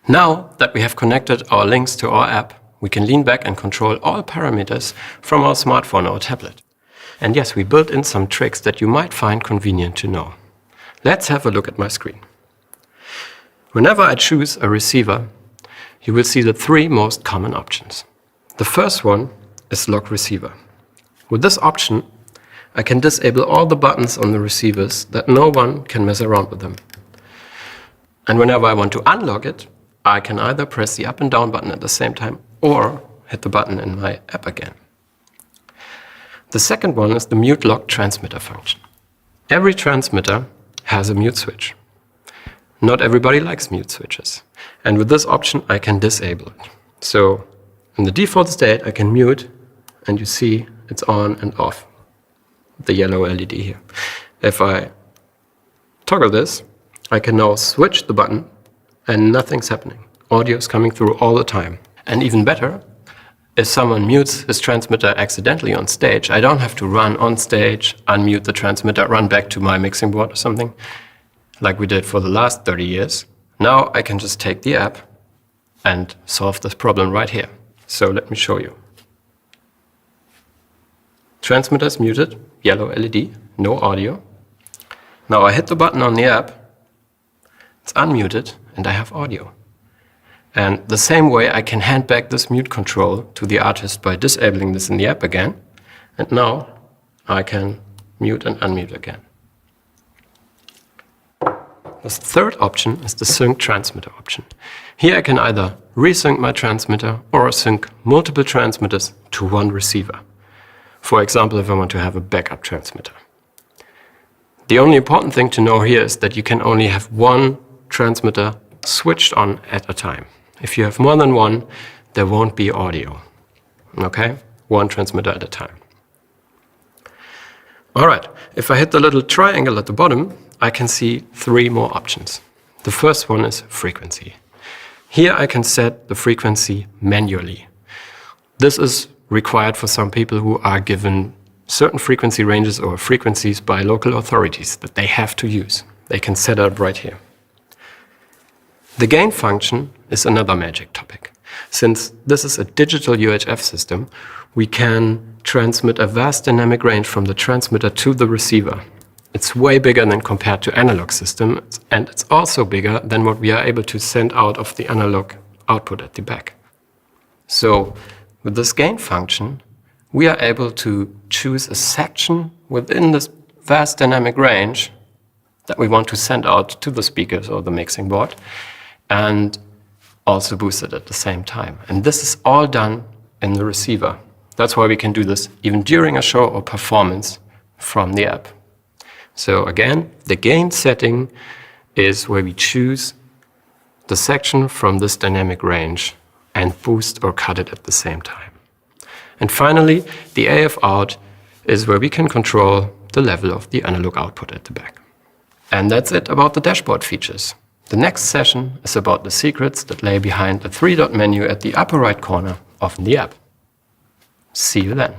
Now that we have connected our links to our app, we can lean back and control all parameters from our smartphone or tablet. And yes, we built in some tricks that you might find convenient to know. Let's have a look at my screen. Whenever I choose a receiver, you will see the three most common options. The first one is lock receiver. With this option, I can disable all the buttons on the receivers that no one can mess around with them. And whenever I want to unlock it, I can either press the up and down button at the same time or hit the button in my app again. The second one is the mute lock transmitter function. Every transmitter has a mute switch. Not everybody likes mute switches. And with this option, I can disable it. So in the default state, I can mute, and you see it's on and off, the yellow LED here. If I toggle this, I can now switch the button and nothing's happening. Audio is coming through all the time. And even better, if someone mutes his transmitter accidentally on stage, I don't have to run on stage, unmute the transmitter, run back to my mixing board or something, like we did for the last 30 years. Now I can just take the app and solve this problem right here. So let me show you. Transmitter is muted, yellow LED, no audio. Now I hit the button on the app, it's unmuted, and I have audio. And the same way I can hand back this mute control to the artist by disabling this in the app again. And now I can mute and unmute again. The third option is the sync transmitter option. Here I can either resync my transmitter or sync multiple transmitters to one receiver. For example, if I want to have a backup transmitter. The only important thing to know here is that you can only have one transmitter switched on at a time. If you have more than one, there won't be audio. Okay? One transmitter at a time. All right, if I hit the little triangle at the bottom, I can see three more options. The first one is frequency. Here I can set the frequency manually. This is required for some people who are given certain frequency ranges or frequencies by local authorities that they have to use. They can set it right here. The gain function is another magic topic. Since this is a digital UHF system, we can transmit a vast dynamic range from the transmitter to the receiver. It's way bigger than compared to analog systems, and it's also bigger than what we are able to send out of the analog output at the back. So with this gain function, we are able to choose a section within this vast dynamic range that we want to send out to the speakers or the mixing board, and also boost it at the same time. And this is all done in the receiver. That's why we can do this even during a show or performance from the app. So again, the gain setting is where we choose the section from this dynamic range and boost or cut it at the same time. And finally, the AF out is where we can control the level of the analog output at the back. And that's it about the dashboard features. The next session is about the secrets that lay behind the three-dot menu at the upper right corner of the app. See you then.